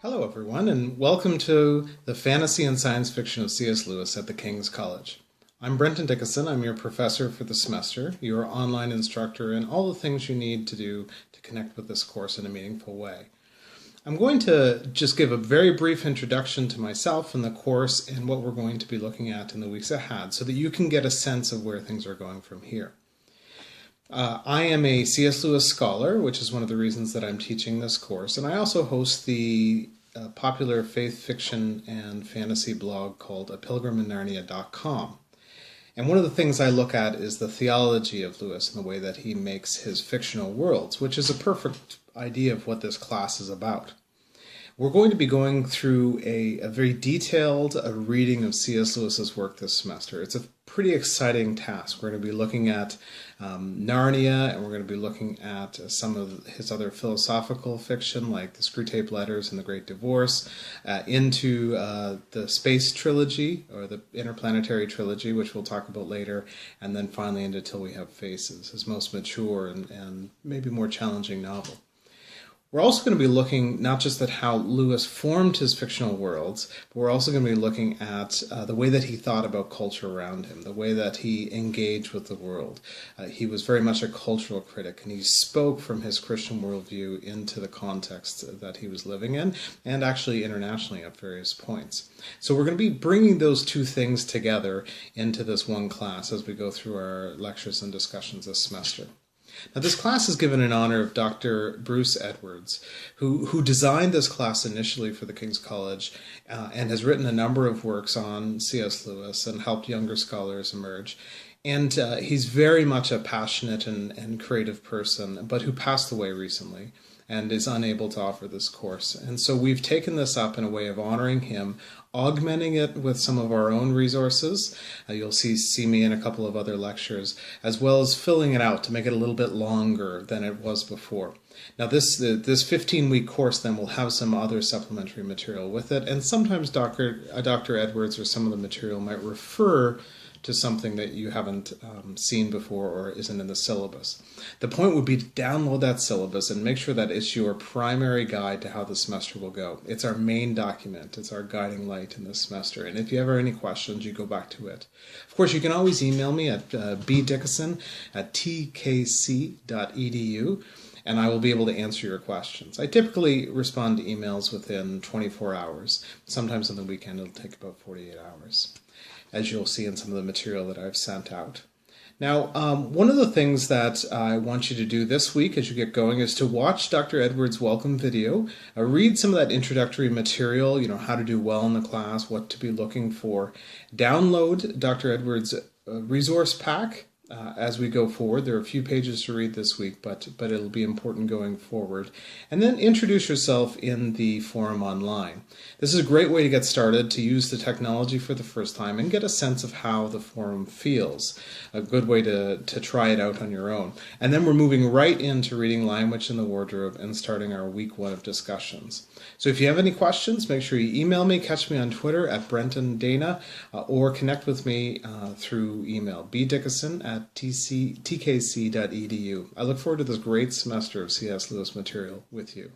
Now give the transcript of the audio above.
Hello everyone, and welcome to the Fantasy and Science Fiction of C.S. Lewis at the King's College. I'm Brenton Dickieson. I'm your professor for the semester, your online instructor, and all the things you need to do to connect with this course in a meaningful way. I'm going to just give a very brief introduction to myself and the course and what we're going to be looking at in the weeks ahead so that you can get a sense of where things are going from here. I am a C.S. Lewis scholar, which is one of the reasons that I'm teaching this course, and I also host the popular faith fiction and fantasy blog called apilgriminarnia.com. And one of the things I look at is the theology of Lewis and the way that he makes his fictional worlds, which is a perfect idea of what this class is about. We're going to be going through a very detailed reading of C.S. Lewis's work this semester. It's a pretty exciting task. We're going to be looking at Narnia, and we're going to be looking at some of his other philosophical fiction, like the Screwtape Letters and the Great Divorce, into the Space Trilogy, or the Interplanetary Trilogy, which we'll talk about later, and then finally into Till We Have Faces, his most mature and maybe more challenging novel. We're also going to be looking not just at how Lewis formed his fictional worlds, but we're also going to be looking at the way that he thought about culture around him, the way that he engaged with the world. He was very much a cultural critic, and he spoke from his Christian worldview into the context that he was living in, and actually internationally at various points. So we're going to be bringing those two things together into this one class as we go through our lectures and discussions this semester. Now, this class is given in honor of Dr. Bruce Edwards, who designed this class initially for the King's College and has written a number of works on C.S. Lewis and helped younger scholars emerge. And he's very much a passionate and creative person, but who passed away recently and is unable to offer this course. And so we've taken this up in a way of honoring him, augmenting it with some of our own resources. You'll see me in a couple of other lectures, as well as filling it out to make it a little bit longer than it was before. Now this 15-week course then will have some other supplementary material with it, and sometimes Dr. Edwards or some of the material might refer to something that you haven't seen before or isn't in the syllabus. The point would be to download that syllabus and make sure that it's your primary guide to how the semester will go. It's our main document. It's our guiding light in this semester. And if you ever have any questions, you go back to it. Of course, you can always email me at bdickieson@tkc.edu, and I will be able to answer your questions. I typically respond to emails within 24 hours. Sometimes on the weekend, it'll take about 48 hours. As you'll see in some of the material that I've sent out. Now, one of the things that I want you to do this week as you get going is to watch Dr. Edwards' welcome video, read some of that introductory material, how to do well in the class, what to be looking for. Download Dr. Edwards' resource pack. As we go forward. There are a few pages to read this week, but it'll be important going forward. And then introduce yourself in the forum online. This is a great way to get started, to use the technology for the first time and get a sense of how the forum feels. A good way to try it out on your own. And then we're moving right into reading Language in the Wardrobe and starting our week 1 of discussions. So if you have any questions, make sure you email me, catch me on Twitter at BrentonDana, or connect with me through email, bdickieson@tkc.edu. I look forward to this great semester of C.S. Lewis material with you.